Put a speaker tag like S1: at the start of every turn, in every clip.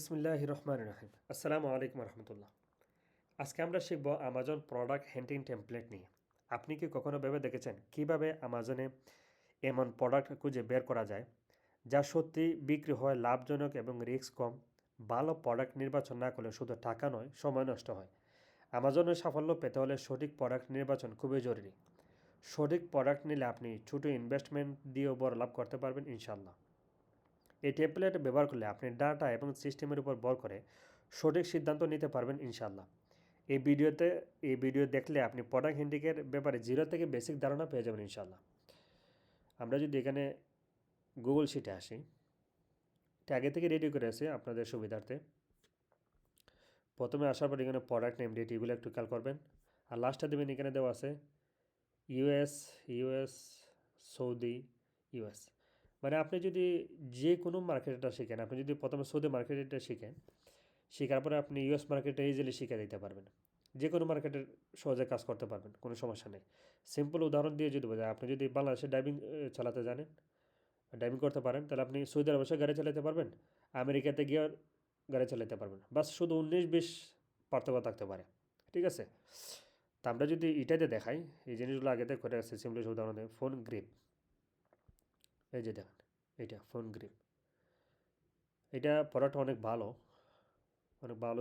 S1: বিসমিল্লাহির রহমানির রহিম। আসসালামু আলাইকুম রহমতুল্লাহ। আজকে আমরা শিখব আমাজন প্রোডাক্ট হ্যান্ডিং টেমপ্লেট নিয়ে। আপনি কি কখনো ভেবে দেখেছেন কিভাবে আমাজনে এমন প্রোডাক্ট খুঁজে বের করা যায় যা সত্যি বিক্রি হয় লাভজনক এবং রিস্ক কম? ভালো প্রোডাক্ট নির্বাচন না করলে শুধু টাকা নয়, সময় নষ্ট হয়। আমাজনের সাফল্য পেতে হলে সঠিক প্রোডাক্ট নির্বাচন খুবই জরুরি। সঠিক প্রোডাক্ট নিলে আপনি ছোটো ইনভেস্টমেন্ট দিয়েও বড় লাভ করতে পারবেন ইনশাল্লাহ। এই টেমপ্লেট ব্যবহার করলে আপনি ডাটা এবং সিস্টেমের উপর ভর করে সঠিক সিদ্ধান্ত নিতে পারবেন ইনশাল্লাহ। এই ভিডিও দেখলে আপনি প্রোডাক্ট হ্যান্ডিংয়ের ব্যাপারে জিরো থেকে বেসিক ধারণা পেয়ে যাবেন ইনশাল্লাহ। আমরা যদি এখানে গুগল শিটে আসি, এটা আগে থেকে রেডি করে আছে আপনাদের সুবিধার্থে। প্রথমে আসার পর এখানে প্রোডাক্ট নেম ডেট এগুলো একটু খেয়াল করবেন। আর লাস্টে দেবেন এখানে দেওয়া আছে ইউএস, সৌদি, ইউএস। মানে আপনি যদি যে কোনো মার্কেটটা শিখেন, আপনি যদি প্রথমে সৌদি মার্কেটটা শিখেন, শেখার পরে আপনি ইউএস মার্কেটে ইজিলি শিখে দিতে পারবেন। যে কোনো মার্কেটের সহজে কাজ করতে পারবেন, কোনো সমস্যা নেই। সিম্পল উদাহরণ দিয়ে যদি বোঝায়, আপনি যদি বাংলাদেশে ড্রাইভিং চালাতে জানেন, ড্রাইভিং করতে পারেন, তাহলে আপনি সৌদি আরবে গাড়ি চালাতে পারবেন, আমেরিকাতে গিয়ে গাড়ি চালাতে পারবেন। বাস শুধু 19-20 পার্থক্য থাকতে পারে। ঠিক আছে? তা আমরা যদি এটাতে দেখাই, এই জিনিসগুলো আগেতে করে আসছে। সিম্পলি উদাহরণ দেয় ফোন গ্রিপ। এই যে দেখেন, এইটা ফোন গ্রিপ। এটা প্রোডাক্ট অনেক ভালো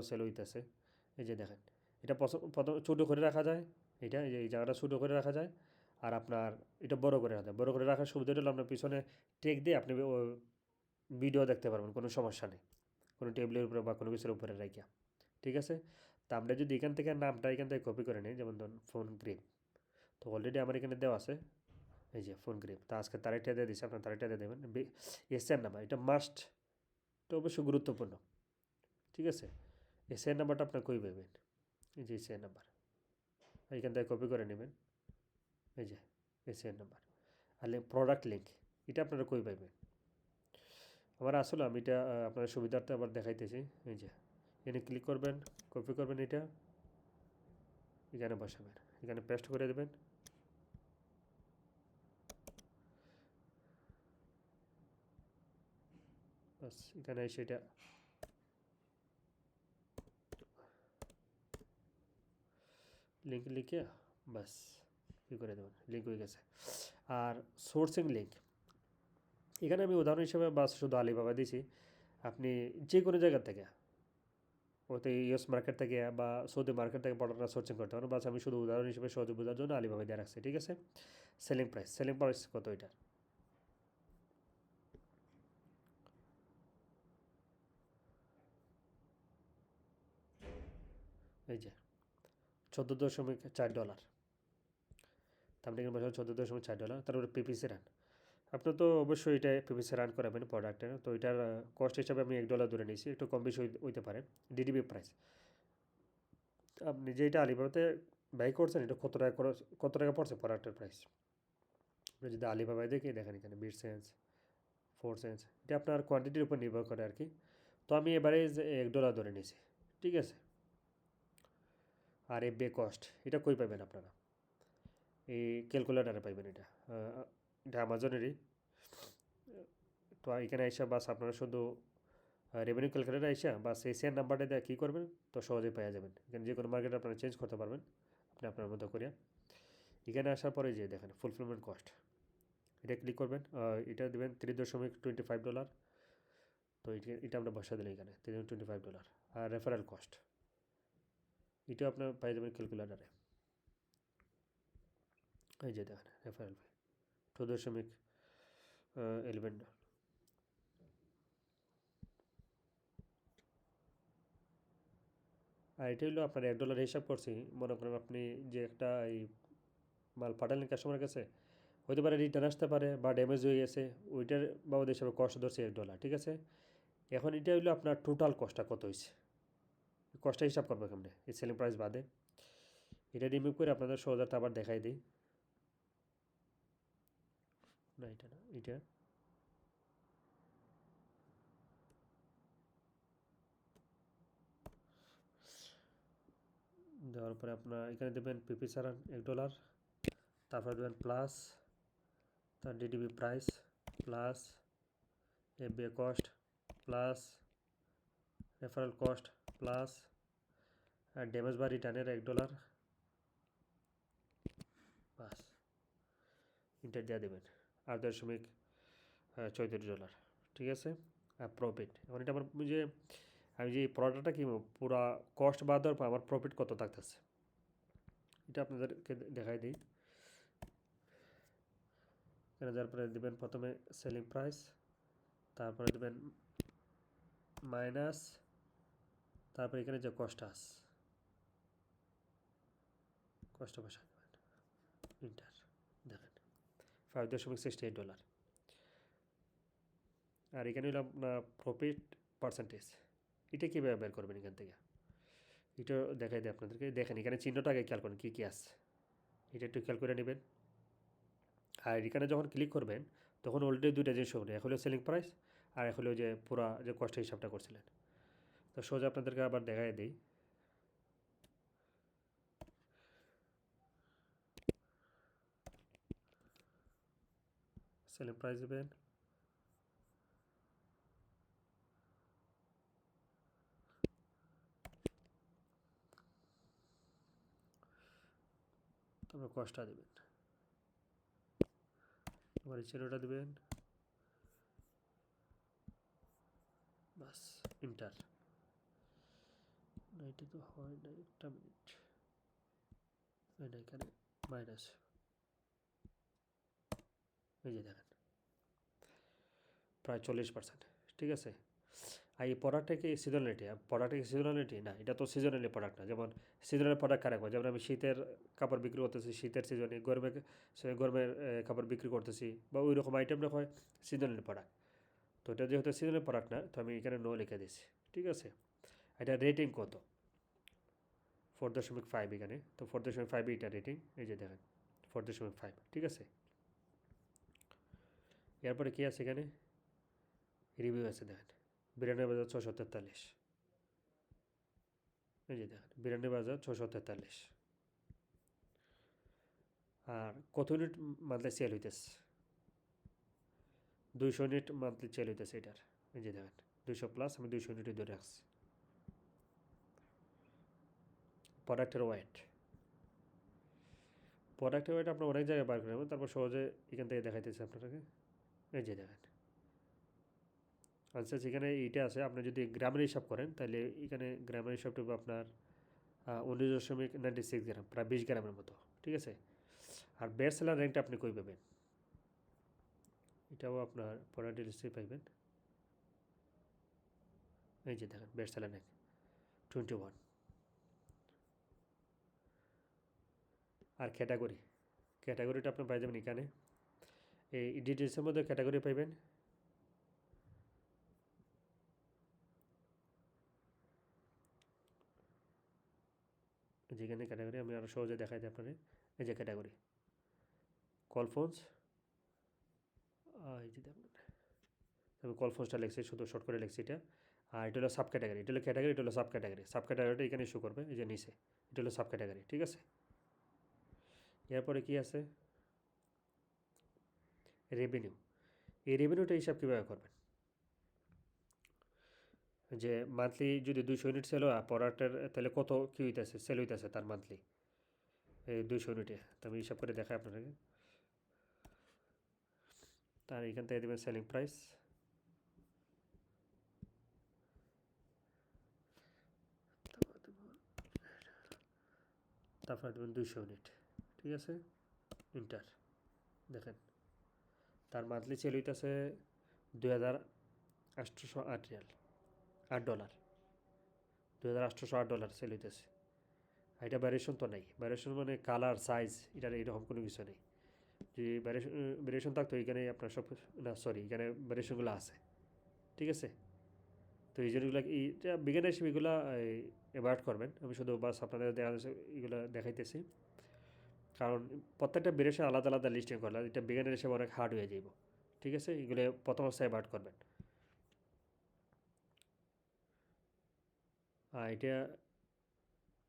S1: সেল হইতেছে। এই যে দেখেন, এটা প্রথম ছোটো করে রাখা যায়। এই জায়গাটা ছোটো করে রাখা যায়। আর আপনার এটা বড় করে রাখা যায়। বড় করে রাখার সুবিধাটা হলো আপনার পিছনে টেক দিয়ে আপনি ভিডিও দেখতে পারবেন, কোনো সমস্যা নেই, কোনো টেবিলের উপরে বা কোনো কিছুর উপরে রাখিয়া। ঠিক আছে? তা আমরা যদি এখান থেকে নামটা এখান থেকে কপি করে নিই, যেমন ধরুন ফোন গ্রিপ, তো অলরেডি আমার এখানে দেওয়া আছে। এই যে ফোন গ্রিপ, তা আজকে তারিখটা দিয়ে দিচ্ছে, আপনার তারিখটা দিয়ে দেবেন। এসএন নাম্বার, এটা মাস্ট, এটা অবশ্যই গুরুত্বপূর্ণ। ঠিক আছে? এসএন নাম্বারটা আপনার কই পাবেন? এই যে এসএন নাম্বার, এইখান থেকে কপি করে নেবেন। এই যে এসএন নাম্বার, আর প্রোডাক্ট লিঙ্ক, এটা আপনারা কই পাইবেন? আমার আসলে আমি এটা আপনার সুবিধার্থে আবার দেখাইতেছি। এই যে এখানে ক্লিক করবেন, কপি করবেন, এটা এখানে বসাবেন, এখানে পেস্ট করে দেবেন। বাস এখানে সেটা লিঙ্ক লিখে বাস ই করে দেবেন, লিঙ্ক হয়ে গেছে। আর সোর্সিং লিঙ্ক, এখানে আমি উদাহরণ হিসেবে বাস শুধু আলিবাবা দিছি। আপনি যে কোনো জায়গা থেকে, ওতে ইউএস মার্কেট থেকে বা সৌদি মার্কেট থেকে প্রোডাক্টটা সার্চিং করতে পারেন। বাস আমি শুধু উদাহরণ হিসেবে সহজে বোঝার জন্য আলিবাবা দিয়ে রাখছি। ঠিক আছে? সেলিং প্রাইস কত এটার? এই যে $14.4। আপনি এখানে বসাবেন $14.4। তারপরে পিপিসি রান, আপনি তো অবশ্যই এটা পিপিসি রান করাবেন প্রোডাক্টের। তো এটার কস্ট হিসাবে আমি $1 ধরে নিয়েছি, একটু কম বেশি হইতে পারে। ডিডিবি প্রাইস, আপনি যেটা আলিবাবাতে ব্যয় করছেন, এটা কত টাকা পড়ছে প্রোডাক্টের প্রাইস। আপনি যদি আলিবাবায় দেখেন এখানে 20 সেন্ট, 4 সেন্ট, এটা আপনার কোয়ান্টিটির উপর নির্ভর করে আর কি। তো আমি এবারে $1 ধরে নিয়েছি। ঠিক আছে? আর এফবিআই কস্ট, এটা কই পাবেন আপনারা? এই ক্যালকুলেটারে পাইবেন। এটা আমাজনেরই। তো এখানে এসে বাস আপনারা শুধু রেভিনিউ ক্যালকুলেটার এসে বাস এসিআর নাম্বারটা দিয়ে কী করবেন, তো সহজেই পেয়ে যাবেন। এখানে যে কোনো মার্কেটে আপনারা চেঞ্জ করতে পারবেন আপনি আপনার মতো করিয়া। এখানে আসার পরে যে দেখেন ফুলফিলমেন্ট কস্ট, এটা ক্লিক করবেন। এটা দেবেন $3.25। তো এটা আমরা বসা দিলাম এখানে $3.25। আর রেফারেল কস্ট, এটা আপনার পেয়ে যাবেন ক্যালকুলেটারে। এই যে দেখেন রেফারেল ফি $2.11। আর এটা হলো আপনার $1 হিসাব করছি। মনে করেন আপনি যে একটা এই মাল পাঠালেন কাস্টমারের কাছে, হতে পারে রিটার্ন আসতে পারে বা ড্যামেজ হয়ে গেছে, ওইটার বাবদ হিসাবে কস্ট ধরছে $1। ঠিক আছে? এখন এটা হলো আপনার টোটাল কস্টটা কত হয়েছে, কস্টটা হিসাব করবো কেমনে এই সেলিং প্রাইস বাদে। এটা রিমুভ করে আপনাদের সহজাত আবার দেখাই দিই। না এটা না, এটা দেওয়ার পরে আপনার এখানে দেবেন পিপি সারান $1, তারপরে দেবেন প্লাস তার DDB price plus FBI cost plus referral cost plus damage বা রিটার্নের $1 বাস ইন্টার দিয়ে দেবেন $8.34 ঠিক আছে। আর প্রফিট এখন এটা আমার যে আমি যে প্রোডাক্টটা কিনবো পুরা কস্ট বাদ দেওয়ার পর আমার প্রফিট কত থাকতেছে এটা আপনাদেরকে দেখাই দিই। এখানে যার পরে দেবেন প্রথমে সেলিং প্রাইস, তারপরে দেবেন মাইনাস, তারপরে এখানে যে কস্ট আস কষ্ট বসা দেবেন ইন্টার, দেখেন $5.68। আর এখানে হলো আপনার প্রফিট পার্সেন্টেজ, এটা কীভাবে বের করবেন এখান থেকে এটা দেখাই দিই আপনাদেরকে। দেখেন এখানে চিহ্নটা আগে খেয়াল করেন কী কী আছে, এটা একটু খেয়াল করে নেবেন। আর এখানে যখন ক্লিক করবেন তখন অলরেডি দুইটা জিনিস হবে, এক হলো সেলিং প্রাইস আর এক হলো যে পুরা যে কস্টের হিসাবটা করছিলেন। তো সোজা আপনাদেরকে আবার দেখাই দিই। সেলিং প্রাইস দেবেন, তারপর কস্টটা দেবেন, আবার চিহ্নটা দেবেন, বাস ইন্টার। না এটা তো হয় না, একটা মিনিট, হয় না এখানে মাইনাস, এই যে দেখেন প্রায় 40%, ঠিক আছে। আর এই প্রোডাক্টটা কি সিজনালিটি, প্রোডাক্টটা কি সিজনালিটি না, এটা তো সিজনালি প্রোডাক্ট না। যেমন সিজনাল প্রোডাক্ট কারা হয়, যেমন আমি শীতের কাপড় বিক্রি করতেছি শীতের সিজনে, গরমের কাপড় বিক্রি করতেছি বা ওই রকম আইটেম হয় সিজনালি প্রোডাক্ট। তো এটা যেহেতু সিজনাল প্রোডাক্ট না তো আমি এখানে নো লিখে দিচ্ছি, ঠিক আছে। এটা রেটিং কত, 4.5 এখানে, তো 4.5 এটা রেটিং, এই যে দেখেন 4.5, ঠিক আছে। এরপরে কী আছে এখানে রিভিউ আছে, দেখেন 92,643, এই যে দেখেন 92,643। আর কত ইউনিট মান্থলি সেল হইতেছে, 200 ইউনিট মান্থলি সেল হইতেছে এটার, এই যে দেখেন 200 প্লাস, আমি 200 ইউনিটই ধরে রাখছি। প্রোডাক্টের ওয়েট আপনার অনেক জায়গায় বার করে নেবেন, তারপর সহজে এখান থেকে দেখাইতেছে আপনাকে, এই যে দেখেন আনসার এখানে এইটা আছে। আপনি যদি গ্রামের হিসাব করেন তাহলে এখানে গ্রামের হিসাবটা আপনার 19.96 গ্রাম, প্রায় 20 গ্রামের মতো, ঠিক আছে। আর বেস্ট সেলার র্যাঙ্কটা আপনি কই পাবেন, এটাও আপনার প্রোডাক্ট লিস্টে পাইবেন, এই যে দেখেন বেস্ট সেলার র্যাঙ্ক 21। আর ক্যাটাগরিটা আপনি পাই যাবেন এখানে, এই ডিটেলসের মধ্যে ক্যাটাগরি পাইবেন, যেখানে ক্যাটাগরি আমি আরও সহজে দেখাই দিই আপনাদের। এই যে ক্যাটাগরি কল ফোনস, এই যে দেখুন আমি কল ফোনসটা লিখছি, শুধু শর্ট করে লিখছি এটা। আর এটা হলো সাব ক্যাটাগরি, এটা হলো ক্যাটাগরি, এটা হলো সাব ক্যাটাগরি। সাব ক্যাটাগরিটা এখানে ইস্যু করবে, এই যে নিচে এটা হলো সাব ক্যাটাগরি, ঠিক আছে। এরপরে কি আছে রেভিনিউ, এই রেভিনিউটা হিসাব কীভাবে করবেন, যে মান্থলি যদি 200 ইউনিট সেল হয় প্রোডাক্টের তাহলে কত কী হইতেছে সেল হইতেছে তার মান্থলি এই 200 ইউনিটে, তো আমি হিসাব করে দেখাই আপনাকে। তার এখান থেকে দেবেন সেলিং প্রাইস, তারপরে দেবেন 200 ইউনিট, ঠিক আছে ইন্টার। দেখেন তার মান্থলি সেল হইতেছে $2,808, $8, $2,808 সেল হইতেছে। আর এটা ভ্যারিয়েশন তো নেই, ভ্যারিয়েশন মানে কালার সাইজ এটার এরকম কোনো কিছু নেই। যদি ভ্যারিয়েশন থাকতো এখানে আপনার সব, না সরি এখানে ভ্যারিয়েশনগুলো আছে, ঠিক আছে। তো এই জিনিসগুলো এইটা বিজ্ঞানের হিসেবে এগুলো অ্যাভয়েড করবেন, আমি শুধু বাস আপনাদের দেখা যাচ্ছে এগুলো দেখাইতেছি, কারণ প্রত্যেকটা ভ্যারিয়েশন আলাদা আলাদা লিস্টিং করলে এটা বিজ্ঞানের হিসেবে অনেক হার্ড হয়ে যাইব, ঠিক আছে। এগুলো প্রথম অবস্থায় অ্যাভয়েড করবেন। আর এটা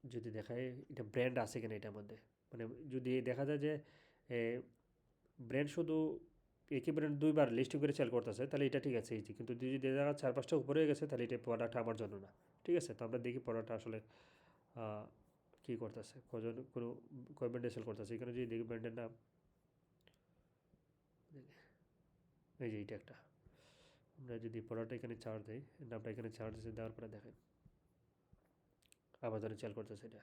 S1: যদি দেখায় এটা ব্র্যান্ড আছে কিনা এটার মধ্যে, মানে যদি দেখা যায় যে ব্র্যান্ড শুধু একই ব্র্যান্ড দুইবার লিস্টিং করে সেল করতেছে তাহলে এটা ঠিক আছে ইজি, কিন্তু যদি দেখা 4-5টা উপরে হয়ে গেছে তাহলে এটা প্রোডাক্ট আমার জন্য না। ঠিক আছে, তো আমরা দেখি প্রোডাক্টটা আসলে কী করতেছে, কয় ব্র্যান্ডে সেল করতেছে। এখানে যদি দেখি ব্র্যান্ডের নাম, এই যে এইটা একটা, আমরা যদি প্রোডাক্টটা এখানে চার্জ দিই, নামটা এখানে চার্জ দিতে দেওয়ার পরে দেখেন আমাজনে সেল করতেছে এটা।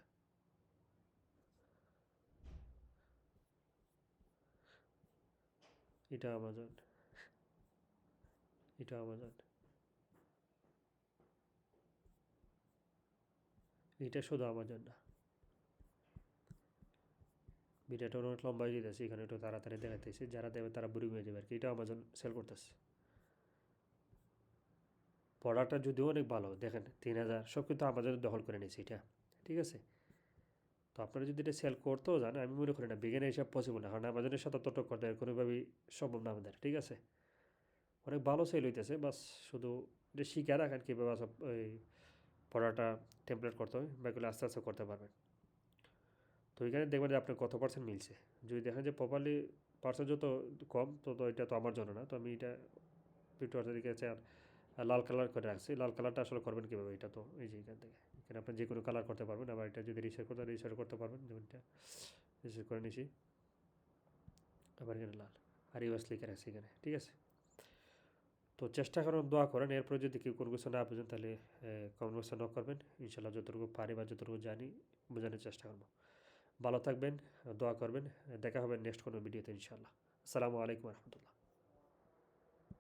S1: এটা আমাজন, এটা আমাজন, এটা শুধু আমাজন না। ভিডিওটা অনেক লম্বা হয়ে যেতেছে, এখানে একটু তাড়াতাড়ি দেখাইতেছে, যারা দেবে তারা বুড়ি হয়ে যাবে আর কি। এটা আমাজন সেল করতেছে। প্রোডাক্টটা যদিও অনেক ভালো, দেখেন 3000 সব কিন্তু আমাজন দখল করে নিয়েছে এটা। ঠিক আছে, তো আপনারা যদি এটা সেল করতেও যান, আমি মনে করি না বিজ্ঞানের হিসাব পসিবল না, কারণ আমাজনের সাথে তর্ক করতে কোনোভাবেই সম্ভব না আমাদের। ঠিক আছে, অনেক ভালো সেল হইতেছে, বাস শুধু এটা শিখে রাখেন কীভাবে সব ওই পড়াটা টেমপ্লেট করতে হবে, বাকিগুলো আস্তে আস্তে করতে পারবেন। তো এখানে দেখবেন যে আপনার কত পার্সেন্ট মিলছে। যদি দেখেন যে প্রপারলি পার্সেন্ট যত কম, তো এটা তো আমার জন্য না। তো আমি এটা একটু দিকে আর লাল কালার করে রাখছি। লাল কালারটা আসলে করবেন কীভাবে, এটা তো এই যে এখান থেকে এখানে আপনি যে কোনো কালার করতে পারবেন। আবার এটা যদি রিসেট করতে পারবেন, যেমন এটা রিসেট করে নিছি, আবার এখানে লাল আর ইউএস লিখে রাখছি এখানে। ঠিক আছে, তো চেষ্টা করুন, দোয়া করেন। এরপরে যদি কেউ কোনো কিছু না বুঝেন তাহলে কমেন্ট বক্সে নক করবেন। ইনশাল্লাহ যতটুকু পারি বা যতটুকু জানি বোঝানোর চেষ্টা করবো। ভালো থাকবেন, দোয়া করবেন। দেখা হবে নেক্সট কোনো ভিডিওতে ইনশাল্লাহ। আসসালামু আলাইকুম রহমতুল্লাহ।